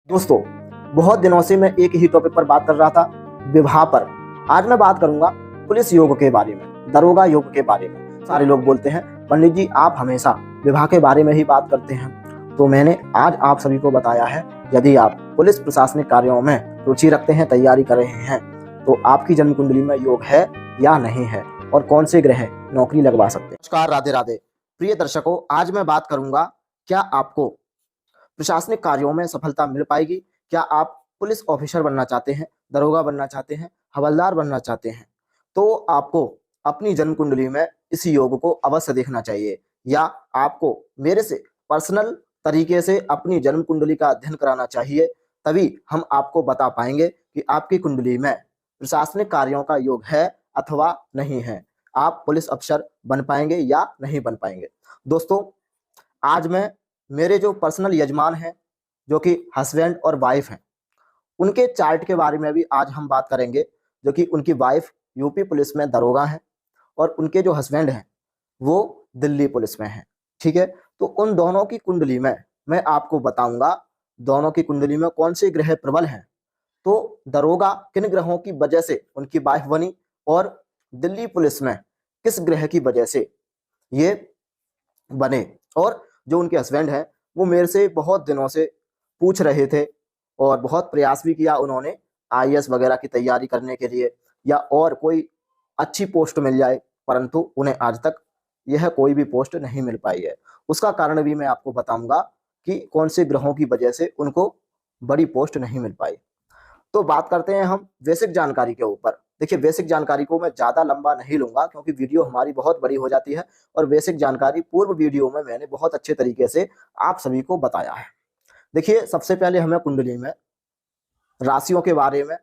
दोस्तों, बहुत दिनों से मैं एक ही टॉपिक पर बात कर रहा था, विवाह पर। आज मैं बात करूंगा पुलिस योग के बारे में, दरोगा योग के बारे में। सारे लोग बोलते हैं पंडित जी आप हमेशा विवाह के बारे में ही बात करते हैं, तो मैंने आज आप सभी को बताया है यदि आप पुलिस प्रशासनिक कार्यों में रुचि रखते हैं, तैयारी कर रहे हैं, तो आपकी जन्म कुंडली में योग है या नहीं है और कौन से ग्रह नौकरी लगवा सकते हैं। नमस्कार, राधे राधे। प्रिय दर्शकों, आज मैं बात करूंगा क्या आपको प्रशासनिक कार्यों में सफलता मिल पाएगी। क्या आप पुलिस ऑफिसर बनना चाहते हैं, दरोगा बनना चाहते हैं, हवलदार बनना चाहते हैं, तो आपको अपनी जन्म कुंडली में इस योग को अवश्य देखना चाहिए, या आपको मेरे से पर्सनल तरीके से अपनी जन्म कुंडली का अध्ययन कराना चाहिए। तभी हम आपको बता पाएंगे कि आपकी कुंडली में प्रशासनिक कार्यों का योग है अथवा नहीं है, आप पुलिस अफसर बन पाएंगे या नहीं बन पाएंगे। दोस्तों, आज मैं मेरे जो पर्सनल यजमान हैं, जो कि हस्बैंड और वाइफ हैं, उनके चार्ट के बारे में भी आज हम बात करेंगे। जो कि उनकी वाइफ यूपी पुलिस में दरोगा है और उनके जो हस्बैंड हैं वो दिल्ली पुलिस में हैं। ठीक है, तो उन दोनों की कुंडली में मैं आपको बताऊंगा दोनों की कुंडली में कौन से ग्रह प्रबल हैं, तो दरोगा किन ग्रहों की वजह से उनकी वाइफ बनी और दिल्ली पुलिस में किस ग्रह की वजह से ये बने। और जो उनके हस्बैंड हैं वो मेरे से बहुत दिनों से पूछ रहे थे और बहुत प्रयास भी किया उन्होंने आईएएस वगैरह की तैयारी करने के लिए, या और कोई अच्छी पोस्ट मिल जाए, परंतु उन्हें आज तक यह कोई भी पोस्ट नहीं मिल पाई है। उसका कारण भी मैं आपको बताऊंगा कि कौन से ग्रहों की वजह से उनको बड़ी पोस्ट नहीं मिल पाई। तो बात करते हैं हम बेसिक जानकारी के ऊपर। देखिए, बेसिक जानकारी को मैं ज़्यादा लंबा नहीं लूंगा क्योंकि वीडियो हमारी बहुत बड़ी हो जाती है, और बेसिक जानकारी पूर्व वीडियो में मैंने बहुत अच्छे तरीके से आप सभी को बताया है। देखिए, सबसे पहले हमें कुंडली में राशियों के बारे में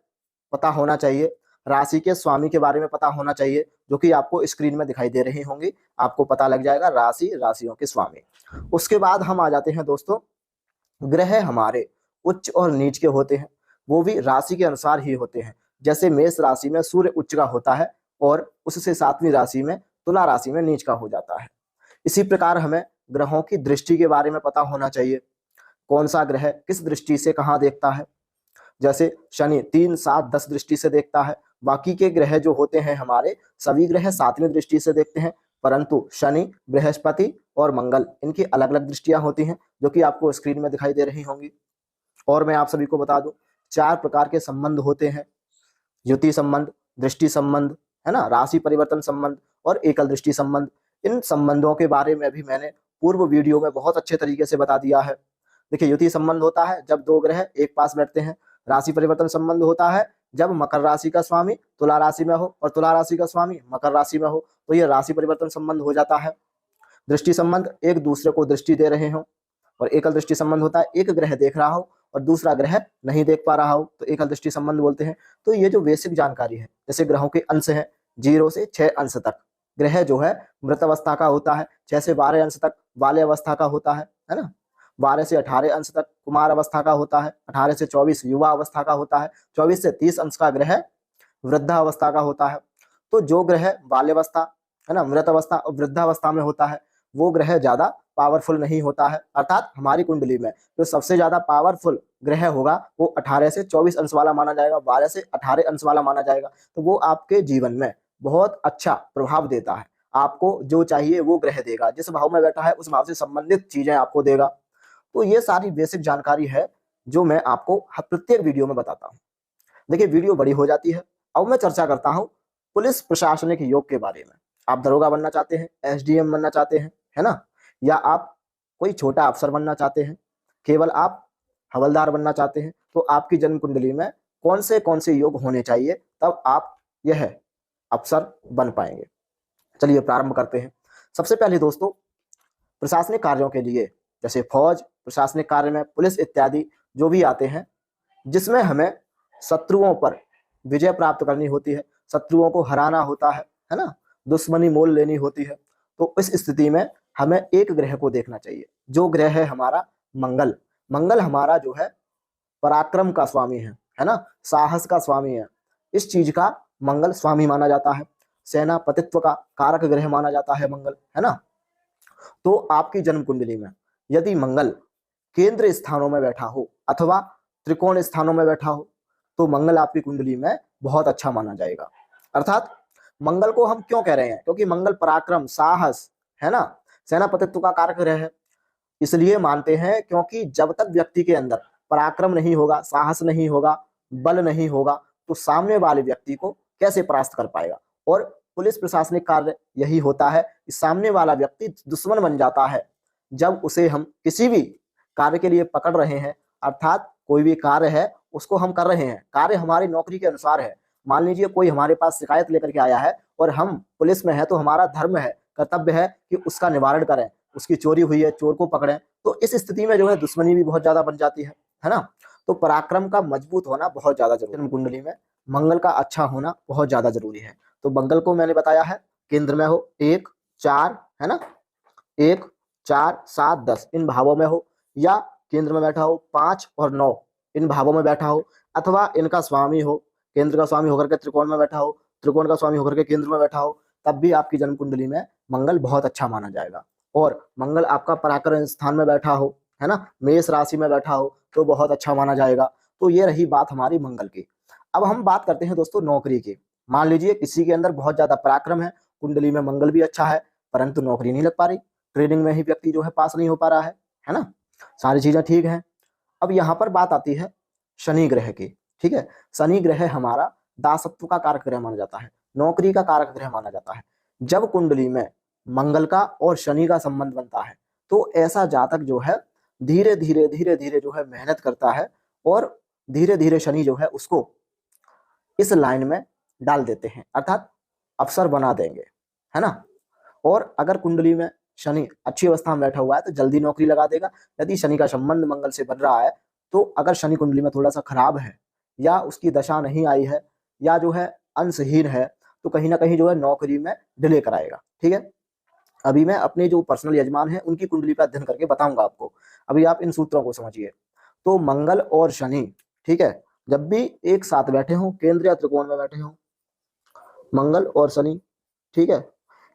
पता होना चाहिए, राशि के स्वामी के बारे में पता होना चाहिए, जो कि आपको स्क्रीन में दिखाई दे रही होंगी। आपको पता लग जाएगा राशि, राशियों के स्वामी। उसके बाद हम आ जाते हैं दोस्तों, ग्रह हमारे उच्च और नीच के होते हैं, वो भी राशि के अनुसार ही होते हैं। जैसे मेष राशि में सूर्य उच्च का होता है और उससे 7वीं राशि में तुला राशि में नीच का हो जाता है। इसी प्रकार हमें ग्रहों की दृष्टि के बारे में पता होना चाहिए, कौन सा ग्रह किस दृष्टि से कहाँ देखता है। जैसे शनि 3, 7, 10 दृष्टि से देखता है। बाकी के ग्रह जो होते हैं हमारे सभी ग्रह 7वीं दृष्टि से देखते हैं, परंतु शनि, बृहस्पति और मंगल इनकी अलग अलग दृष्टियां होती हैं, जो कि आपको स्क्रीन में दिखाई दे रही होंगी। और मैं आप सभी को बता दूं, 4 प्रकार के संबंध होते हैं, युति संबंध, दृष्टि संबंध, है ना, राशि परिवर्तन संबंध और एकल दृष्टि संबंध। इन संबंधों के बारे में भी मैंने पूर्व वीडियो में बहुत अच्छे तरीके से बता दिया है। देखिए, युति संबंध होता है जब दो ग्रह एक पास बैठते हैं। राशि परिवर्तन संबंध होता है जब मकर राशि का स्वामी तुला राशि में हो और तुला राशि का स्वामी मकर राशि में हो, तो ये राशि परिवर्तन संबंध हो जाता है। दृष्टि संबंध एक दूसरे को दृष्टि दे रहे हो, और एकल दृष्टि संबंध होता है एक ग्रह देख रहा हो और दूसरा ग्रह नहीं देख पा रहा हो, तो एकल दृष्टि संबंध बोलते हैं। तो ये जो बेसिक जानकारी है, जैसे ग्रहों के अंश है 0 से 6 अंश तक। ग्रह जो है मृत अवस्था का होता है, 6 से 12 अंश तक बाल्य अवस्था का होता है ना। 12 से 18 अंश तक कुमार अवस्था का होता है, 18 से 24 युवा अवस्था का होता है, 24 से 30 अंश का ग्रह वृद्धा अवस्था का होता है। तो जो ग्रह बाल्यावस्था, है ना, मृत अवस्था और वृद्धावस्था में होता है, वो ग्रह ज्यादा पावरफुल नहीं होता है। अर्थात हमारी कुंडली में जो सबसे ज्यादा पावरफुल ग्रह होगा वो 18 से 24 अंश वाला माना जाएगा, 12 से 18 अंश वाला माना जाएगा। तो वो आपके जीवन में बहुत अच्छा प्रभाव देता है, आपको जो चाहिए वो ग्रह देगा, जिस भाव में बैठा है उस भाव से संबंधित चीजें आपको देगा। तो ये सारी बेसिक जानकारी है जो मैं आपको प्रत्येक वीडियो में बताता हूँ। देखिए, वीडियो बड़ी हो जाती है। अब मैं चर्चा करता हूँ पुलिस प्रशासनिक योग के बारे में। आप दरोगा बनना चाहते हैं, एसडीएम बनना चाहते हैं, है ना, या आप कोई छोटा अफसर बनना चाहते हैं, केवल आप हवलदार बनना चाहते हैं, तो आपकी जन्म कुंडली में कौन से योग होने चाहिए, तब आप यह अफसर बन पाएंगे। चलिए प्रारंभ करते हैं। सबसे पहले दोस्तों, प्रशासनिक कार्यों के लिए जैसे फौज, प्रशासनिक कार्य में पुलिस इत्यादि जो भी आते हैं, जिसमें हमें शत्रुओं पर विजय प्राप्त करनी होती है, शत्रुओं को हराना होता है ना, दुश्मनी मोल लेनी होती है, तो इस स्थिति में हमें एक ग्रह को देखना चाहिए। जो ग्रह है हमारा मंगल। मंगल हमारा जो है पराक्रम का स्वामी है ना, साहस का स्वामी है। इस चीज का मंगल स्वामी माना जाता है। सेनापतित्व का कारक ग्रह माना जाता है मंगल, है ना। तो आपकी जन्म कुंडली में यदि मंगल केंद्र स्थानों में बैठा हो अथवा त्रिकोण स्थानों में बैठा हो तो मंगल आपकी कुंडली में बहुत अच्छा माना जाएगा। अर्थात मंगल को हम क्यों कह रहे हैं, क्योंकि मंगल पराक्रम, साहस, है ना, सेनापतित्व का कारक ग्रह है। इसलिए मानते हैं क्योंकि जब तक व्यक्ति के अंदर पराक्रम नहीं होगा, साहस नहीं होगा, बल नहीं होगा, तो सामने वाले व्यक्ति को कैसे परास्त कर पाएगा। और पुलिस प्रशासनिक कार्य यही होता है कि सामने वाला व्यक्ति दुश्मन बन जाता है जब उसे हम किसी भी कार्य के लिए पकड़ रहे हैं। अर्थात कोई भी कार्य है उसको हम कर रहे हैं, कार्य हमारी नौकरी के अनुसार है। मान लीजिए कोई हमारे पास शिकायत लेकर के आया है और हम पुलिस में है, तो हमारा धर्म है, कर्तव्य है कि उसका निवारण करें, उसकी चोरी हुई है, चोर को पकड़ें। तो इस स्थिति में जो है दुश्मनी भी बहुत ज्यादा बन जाती है ना। तो पराक्रम का मजबूत होना बहुत ज्यादा जरूरी है। कुंडली में मंगल का अच्छा होना बहुत ज्यादा जरूरी है। तो मंगल को मैंने बताया है केंद्र में हो 1, 4, है ना, 1, 4, 7, 10 इन भावों में हो, या केंद्र में बैठा हो 5 और 9 इन भावों में बैठा हो, अथवा इनका स्वामी हो, केंद्र का स्वामी होकर के त्रिकोण में बैठा हो, त्रिकोण का स्वामी होकर के केंद्र में बैठा हो, तब भी आपकी जन्म कुंडली में मंगल बहुत अच्छा माना जाएगा। और मंगल आपका पराक्रम स्थान में बैठा हो, है ना, मेष राशि में बैठा हो, तो बहुत अच्छा माना जाएगा। तो ये रही बात हमारी मंगल की। अब हम बात करते हैं दोस्तों नौकरी की। मान लीजिए किसी के अंदर बहुत ज्यादा पराक्रम है, कुंडली में मंगल भी अच्छा है, परंतु नौकरी नहीं लग पा रही, ट्रेनिंग में ही व्यक्ति जो है पास नहीं हो पा रहा है ना, सारी चीजें ठीक है। अब यहाँ पर बात आती है शनि ग्रह की। ठीक है, शनि ग्रह हमारा दासत्व का कारक ग्रह माना जाता है, नौकरी का कारक ग्रह माना जाता है। जब कुंडली में मंगल का और शनि का संबंध बनता है तो ऐसा जातक जो है धीरे धीरे जो है मेहनत करता है, और धीरे धीरे शनि जो है उसको इस लाइन में डाल देते हैं, अर्थात अफसर बना देंगे, है ना। और अगर कुंडली में शनि अच्छी अवस्था में बैठा हुआ है तो जल्दी नौकरी लगा देगा। यदि शनि का संबंध मंगल से बन रहा है, तो अगर शनि कुंडली में थोड़ा सा खराब है, या उसकी दशा नहीं आई है, या जो है अंशहीन है, तो कहीं ना कहीं जो है नौकरी में डिले कराएगा। ठीक है, अभी मैं अपने जो पर्सनल यजमान है उनकी कुंडली का अध्ययन करके बताऊंगा आपको। अभी आप इन सूत्रों को समझिए। तो मंगल और शनि, ठीक है, जब भी एक साथ बैठे हों, केंद्र या त्रिकोण में बैठे हों, मंगल और शनि, ठीक है,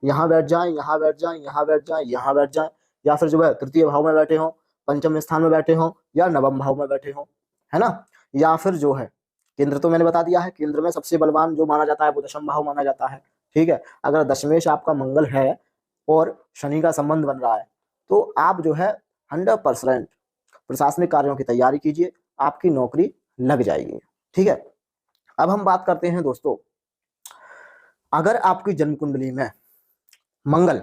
यहाँ बैठ जाएं, यहाँ बैठ जाएं, यहाँ बैठ जाएं, यहाँ बैठ जाएं, या फिर जो है तृतीय भाव में बैठे हों, पंचम स्थान में बैठे हों, या नवम भाव में बैठे हों, है ना। या फिर जो है केंद्र तो मैंने बता दिया है, केंद्र में सबसे बलवान जो माना जाता है वो दशम भाव माना जाता है। ठीक है, अगर दशमेश आपका मंगल है और शनि का संबंध बन रहा है, तो आप जो है 100% प्रशासनिक कार्यों की तैयारी कीजिए, आपकी नौकरी लग जाएगी। ठीक है, अब हम बात करते हैं दोस्तों, अगर आपकी जन्म कुंडली में मंगल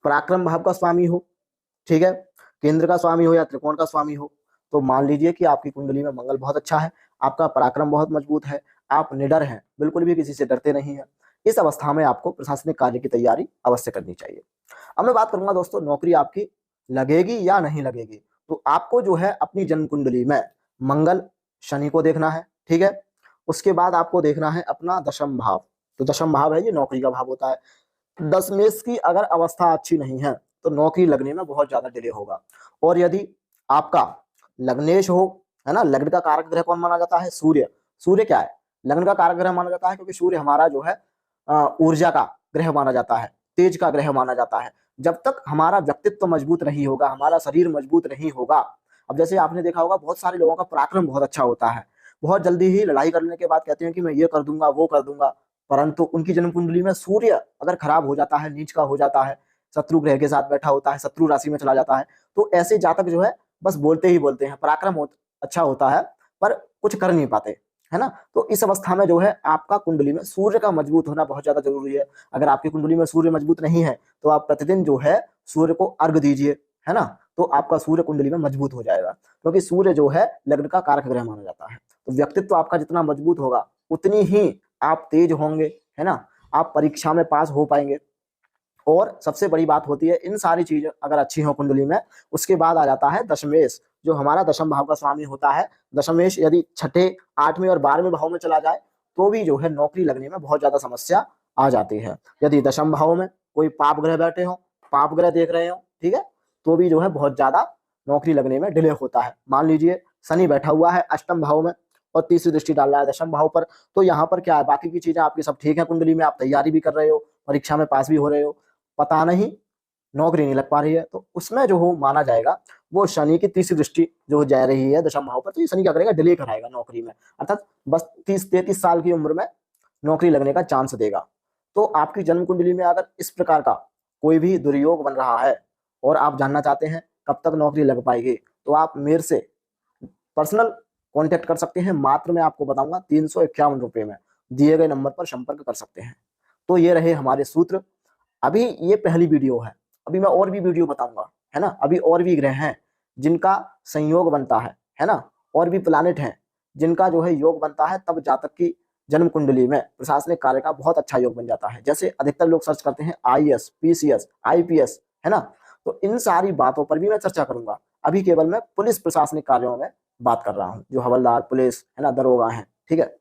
पराक्रम भाव का स्वामी हो, ठीक है, केंद्र का स्वामी हो या त्रिकोण का स्वामी हो, तो मान लीजिए कि आपकी कुंडली में मंगल बहुत अच्छा है, आपका पराक्रम बहुत मजबूत है, आप निडर हैं, बिल्कुल भी किसी से डरते नहीं हैं। इस अवस्था में आपको प्रशासनिक कार्य की तैयारी अवश्य करनी चाहिए। अब मैं बात करूंगा दोस्तों नौकरी आपकी लगेगी या नहीं लगेगी। तो आपको जो है अपनी जन्म कुंडली में मंगल शनि को देखना है। ठीक है, उसके बाद आपको देखना है अपना दशम भाव। तो दशम भाव है ये नौकरी का भाव होता है। दशमेश की अगर अवस्था अच्छी नहीं है तो नौकरी लगने में बहुत ज्यादा डिले होगा। और यदि आपका लग्नेश हो, है ना, लग्न का कारक ग्रह कौन माना जाता है? सूर्य। सूर्य क्या है? लग्न का कारक ग्रह माना जाता है, क्योंकि सूर्य हमारा जो है ऊर्जा का ग्रह माना जाता है, तेज का ग्रह माना जाता है। जब तक हमारा व्यक्तित्व मजबूत नहीं होगा, हमारा शरीर मजबूत नहीं होगा, अब जैसे आपने देखा होगा बहुत सारे लोगों का पराक्रम बहुत अच्छा होता है, बहुत जल्दी ही लड़ाई करने के बाद कहते हैं कि मैं ये कर दूंगा वो कर दूंगा, परंतु उनकी जन्म कुंडली में सूर्य अगर खराब हो जाता है, नीच का हो जाता है, शत्रु ग्रह के साथ बैठा होता है, शत्रु राशि में चला जाता है, तो ऐसे जातक जो है बस बोलते ही बोलते हैं, पराक्रम अच्छा होता है पर कुछ कर नहीं पाते, है ना। तो इस अवस्था में जो है आपका कुंडली में सूर्य का मजबूत होना बहुत ज्यादा जरूरी है। अगर आपकी कुंडली में सूर्य मजबूत नहीं है तो आप प्रतिदिन जो है सूर्य को अर्घ दीजिए, है ना, तो आपका सूर्य कुंडली में मजबूत हो जाएगा, क्योंकि सूर्य जो है लग्न का कारक ग्रह माना जाता है। तो व्यक्तित्व आपका जितना मजबूत होगा उतनी ही आप तेज होंगे, है ना, आप परीक्षा में पास हो पाएंगे। और सबसे बड़ी बात होती है इन सारी चीजें अगर अच्छी हो कुंडली में, उसके बाद आ जाता है दशमेश, जो हमारा दशम भाव का स्वामी होता है। दशमेश यदि छठे, 8वें और 12वें भाव में चला जाए तो भी जो है नौकरी लगने में बहुत ज्यादा समस्या आ जाती है। यदि दशम भाव में कोई पाप ग्रह बैठे हो, पाप ग्रह देख रहे हो, ठीक है, तो भी जो है बहुत ज्यादा नौकरी लगने में डिले होता है। मान लीजिए शनि बैठा हुआ है अष्टम भाव में और तीसरी दृष्टि डाल रहा है दशम भाव पर, तो यहाँ पर क्या है, बाकी की चीजें आपकी सब ठीक है कुंडली में, आप तैयारी भी कर रहे हो, परीक्षा में पास भी हो रहे हो, पता नहीं नौकरी नहीं लग पा रही है, तो उसमें जो हो माना जाएगा वो शनि की तीसरी दृष्टि जो जा रही है दशम भाव पर, तो ये शनि क्या करेगा, डिले कराएगा नौकरी में, अर्थात बस 30-33 साल की उम्र में नौकरी लगने का चांस देगा। तो आपकी जन्म कुंडली में अगर इस प्रकार का कोई भी दुर्योग बन रहा है और आप जानना चाहते हैं कब तक नौकरी लग पाएगी, तो आप मेरे से पर्सनल कांटेक्ट कर सकते हैं। मात्र मैं आपको बताऊंगा 351 रुपए में दिए गए नंबर पर संपर्क कर सकते हैं। तो ये रहे हमारे सूत्र। अभी ये पहली वीडियो है, अभी मैं और भी वीडियो बताऊंगा, है ना। अभी और भी ग्रह हैं जिनका संयोग बनता है ना, और भी प्लानिट हैं जिनका जो है योग बनता है, तब जातक की जन्म कुंडली में प्रशासनिक कार्य का बहुत अच्छा योग बन जाता है। जैसे अधिकतर लोग सर्च करते हैं आईएएस, पीसीएस, आईपीएस, है ना। तो इन सारी बातों पर भी मैं चर्चा करूंगा। अभी केवल मैं पुलिस प्रशासनिक कार्यों में बात कर रहा हूँ, जो हवलदार, पुलिस, है ना, दरोगा हैं, ठीक है।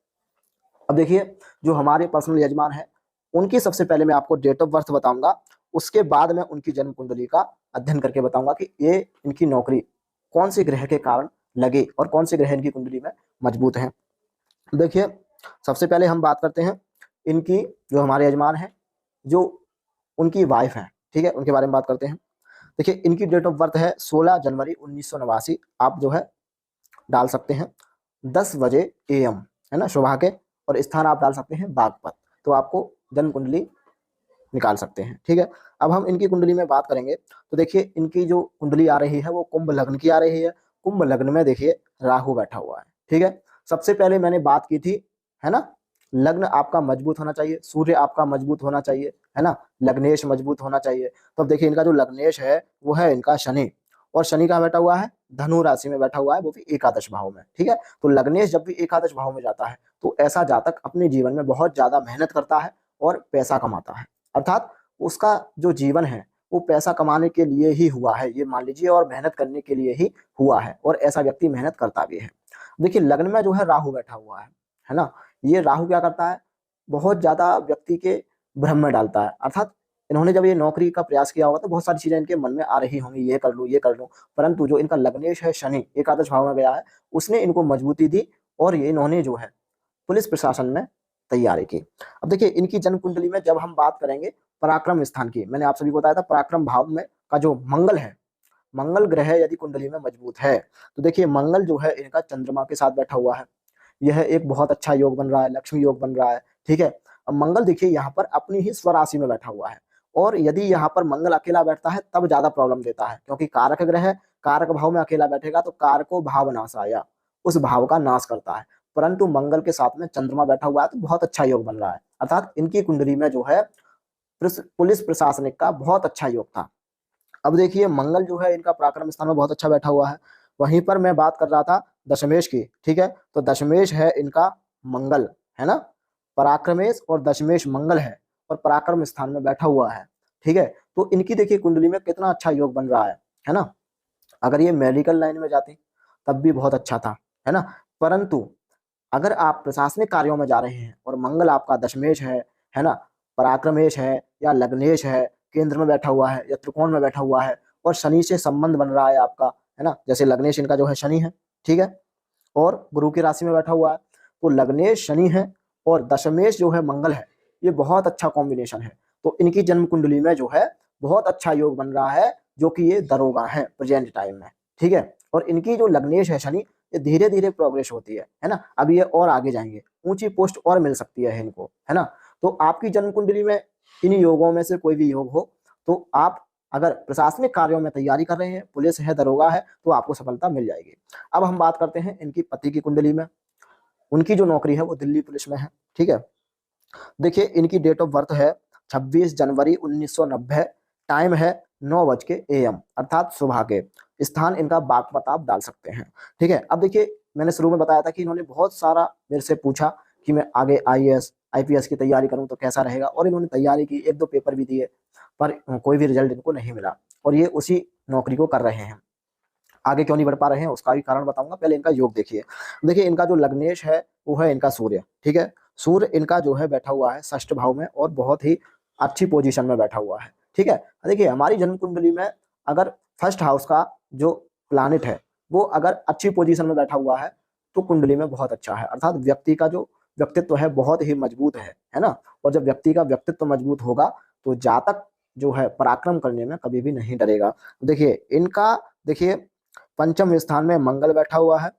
अब देखिए, जो हमारे पर्सनल यजमान है उनकी सबसे पहले मैं आपको डेट ऑफ बर्थ बताऊंगा, उसके बाद मैं उनकी जन्म कुंडली का अध्ययन करके बताऊंगा कि ये इनकी नौकरी कौन से ग्रह के कारण लगे और कौन से ग्रह इनकी कुंडली में मजबूत हैं। देखिए, सबसे पहले हम बात करते हैं इनकी, जो हमारे यजमान है, जो उनकी वाइफ है, ठीक है, उनके बारे में बात करते हैं। देखिए, इनकी डेट ऑफ बर्थ है 16 जनवरी 1989। आप जो है डाल सकते हैं 10 बजे AM, है ना, सुबह के, और स्थान आप डाल सकते हैं बागपत, तो आपको जन्म कुंडली निकाल सकते हैं, ठीक है। अब हम इनकी कुंडली में बात करेंगे, तो देखिए इनकी जो कुंडली आ रही है वो कुंभ लग्न की आ रही है। कुंभ लग्न में देखिए राहु बैठा हुआ है, ठीक है। सबसे पहले मैंने बात की थी, है ना, लग्न आपका मजबूत होना चाहिए, सूर्य आपका मजबूत होना चाहिए, है ना, लग्नेश मजबूत होना चाहिए। तो अब देखिए इनका जो लग्नेश है वो है इनका शनि, और शनि कहाँ बैठा हुआ है, धनु राशि में बैठा हुआ है, वो भी एकादश भाव में, ठीक है। तो लग्नेश जब भी एकादश भाव में जाता है तो ऐसा जातक अपने जीवन में बहुत ज्यादा मेहनत करता है और पैसा कमाता है, अर्थात उसका जो जीवन है वो पैसा कमाने के लिए ही हुआ है, ये मान लीजिए, और मेहनत करने के लिए ही हुआ है, और ऐसा व्यक्ति मेहनत करता भी है। देखिए लग्न में जो है राहु बैठा हुआ है ना, ये राहु क्या करता है, बहुत ज्यादा व्यक्ति के भ्रम में डालता है, अर्थात इन्होंने जब ये नौकरी का प्रयास किया होगा तो बहुत सारी चीजें इनके मन में आ रही होंगी, ये कर लूं, ये कर लूं, परंतु जो इनका लग्नेश है शनि एकादश भाव में गया है, उसने इनको मजबूती दी, और ये इन्होंने जो है पुलिस प्रशासन में तैयारी की। अब देखिए इनकी जन्म कुंडली में जब हम बात करेंगे पराक्रम स्थान की, मैंने आप सभी को बताया था पराक्रम भाव में का जो मंगल है, मंगल ग्रह यदि कुंडली में मजबूत है, तो देखिए मंगल जो है इनका चंद्रमा के साथ बैठा हुआ है, यह एक बहुत अच्छा योग बन रहा है, लक्ष्मी योग बन रहा है, ठीक है। अब मंगल देखिए यहाँ पर अपनी ही स्वराशि में बैठा हुआ है, और यदि यहाँ पर मंगल अकेला बैठता है तब ज्यादा प्रॉब्लम देता है, क्योंकि कारक ग्रह कारक भाव में अकेला बैठेगा तो कारको भाव नाशाया, उस भाव का नाश करता है। परंतु मंगल के साथ में चंद्रमा बैठा हुआ है तो बहुत अच्छा योग बन रहा है, अर्थात इनकी कुंडली में जो है पुलिस प्रशासनिक का बहुत अच्छा योग था। अब देखिए मंगल जो है इनका पराक्रम स्थान में बहुत अच्छा बैठा हुआ है। वहीं पर मैं बात कर रहा था दशमेश की, ठीक है, तो दशमेश है इनका मंगल, है ना, पराक्रमेश और दशमेश मंगल है, और पराक्रम स्थान में बैठा हुआ है, ठीक है। तो इनकी देखिए कुंडली में कितना अच्छा योग बन रहा है ना। अगर ये मेडिकल लाइन में जाती तब भी बहुत अच्छा था, है ना, परंतु अगर आप प्रशासनिक कार्यों में जा रहे हैं और मंगल आपका दशमेश है ना, पराक्रमेश है या लग्नेश है, केंद्र में बैठा हुआ है या त्रिकोण में बैठा हुआ है, और शनि से संबंध बन रहा है आपका, है ना, जैसे लग्नेश इनका जो है शनि है, ठीक है, और गुरु की राशि में बैठा हुआ है, तो लग्नेश शनि है और दशमेश जो है मंगल है, ये बहुत अच्छा कॉम्बिनेशन है। तो इनकी जन्म कुंडली में जो है बहुत अच्छा योग बन रहा है, जो कि ये दरोगा है प्रेजेंट टाइम में, ठीक है। और इनकी जो लग्नेश है शनि, ये धीरे धीरे प्रोग्रेस होती है ना, अब ये और आगे जाएंगे, ऊंची पोस्ट और मिल सकती है इनको, है ना। तो आपकी जन्म कुंडली में इन योगों में से कोई भी योग हो, तो आप अगर प्रशासनिक कार्यों में तैयारी कर रहे हैं, पुलिस है, दरोगा है, तो आपको सफलता मिल जाएगी। अब हम बात करते हैं इनकी पति की कुंडली में, उनकी जो नौकरी है वो दिल्ली पुलिस में है, ठीक है। देखिए इनकी डेट ऑफ बर्थ है 26 जनवरी 1990, टाइम है 9 AM, अर्थात सुबह के, स्थान इनका बागपत आप डाल सकते हैं, ठीक है। अब देखिए मैंने शुरू में बताया था कि इन्होंने बहुत सारा मेरे से पूछा कि मैं आगे IAS IPS की तैयारी करूं तो कैसा रहेगा, और इन्होंने तैयारी की, 1-2 पेपर भी दिए, पर कोई भी रिजल्ट इनको नहीं मिला, और ये उसी नौकरी को कर रहे हैं। आगे क्यों नहीं बढ़ पा रहे हैं उसका भी कारण बताऊंगा, पहले इनका योग देखिए। देखिए इनका जो लग्नेश है वो है इनका सूर्य, ठीक है, सूर्य इनका जो है बैठा हुआ है षष्ठ भाव में, और बहुत ही अच्छी पोजीशन में बैठा हुआ है, ठीक है। देखिए हमारी जन्म कुंडली में अगर फर्स्ट हाउस का जो प्लानिट है वो अगर अच्छी पोजीशन में बैठा हुआ है तो कुंडली में बहुत अच्छा है, अर्थात व्यक्ति का जो व्यक्तित्व है बहुत ही मजबूत है ना। और जब व्यक्ति का व्यक्तित्व मजबूत होगा तो जातक जो है पराक्रम करने में कभी भी नहीं डरेगा। देखिए इनका, देखिए पंचम स्थान में मंगल बैठा हुआ है,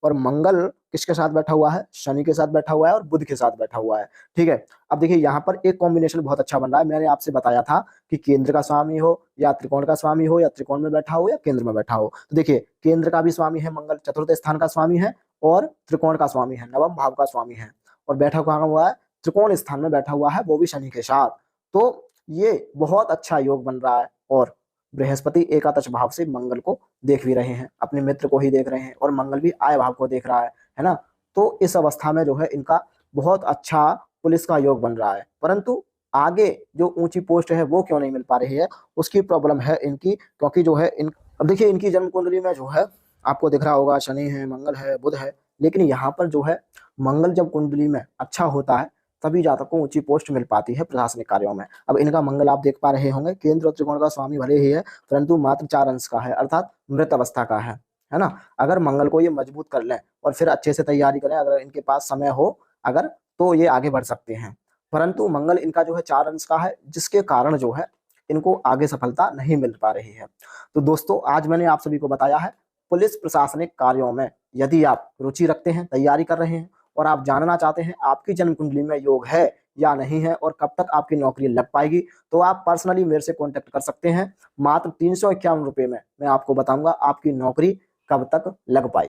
और मंगल किसके साथ बैठा हुआ है? शनि के साथ बैठा हुआ है और बुध के साथ बैठा हुआ है। ठीक है, अब देखिए यहाँ पर एक कॉम्बिनेशन बहुत अच्छा बन रहा है। मैंने आपसे बताया था कि केंद्र का स्वामी हो या त्रिकोण का स्वामी हो, या त्रिकोण में बैठा हो या केंद्र में बैठा हो। तो देखिए केंद्र का भी स्वामी है मंगल, चतुर्थ स्थान का स्वामी है, और त्रिकोण का स्वामी है, नवम भाव का स्वामी है, और बैठा कहाँ हुआ है? त्रिकोण स्थान में बैठा हुआ है, वो भी शनि के साथ। तो ये बहुत अच्छा योग बन रहा है, और बृहस्पति एकादश भाव से मंगल को देख भी रहे हैं, अपने मित्र को ही देख रहे हैं, और मंगल भी आय भाव को देख रहा है ना। तो इस अवस्था में जो है इनका बहुत अच्छा पुलिस का योग बन रहा है, परंतु आगे जो ऊंची पोस्ट है वो क्यों नहीं मिल पा रही है, उसकी प्रॉब्लम है इनकी। क्योंकि जो है अब देखिए इनकी जन्म कुंडली में जो है आपको दिख रहा होगा शनि है, मंगल है, बुध है, लेकिन यहाँ पर जो है मंगल जब कुंडली में अच्छा होता है तभी जातक को ऊंची पोस्ट मिल पाती है प्रशासनिक कार्यों में। अब इनका मंगल आप देख पा रहे होंगे, केंद्र और त्रिकोण का स्वामी भले ही है, परंतु मात्र 4 अंश का है, अर्थात मृत अवस्था का है ना। अगर मंगल को ये मजबूत कर लें और फिर अच्छे से तैयारी करें, अगर इनके पास समय हो अगर, तो ये आगे बढ़ सकते हैं। परंतु मंगल इनका जो है 4 अंश का है, जिसके कारण जो है इनको आगे सफलता नहीं मिल पा रही है। तो दोस्तों आज मैंने आप सभी को बताया है, पुलिस प्रशासनिक कार्यों में यदि आप रुचि रखते हैं, तैयारी कर रहे हैं, और आप जानना चाहते हैं आपकी जन्म कुंडली में योग है या नहीं है और कब तक आपकी नौकरी लग पाएगी, तो आप पर्सनली मेरे से कांटेक्ट कर सकते हैं। मात्र 351 रुपये में मैं आपको बताऊंगा आपकी नौकरी कब तक लग पाएगी।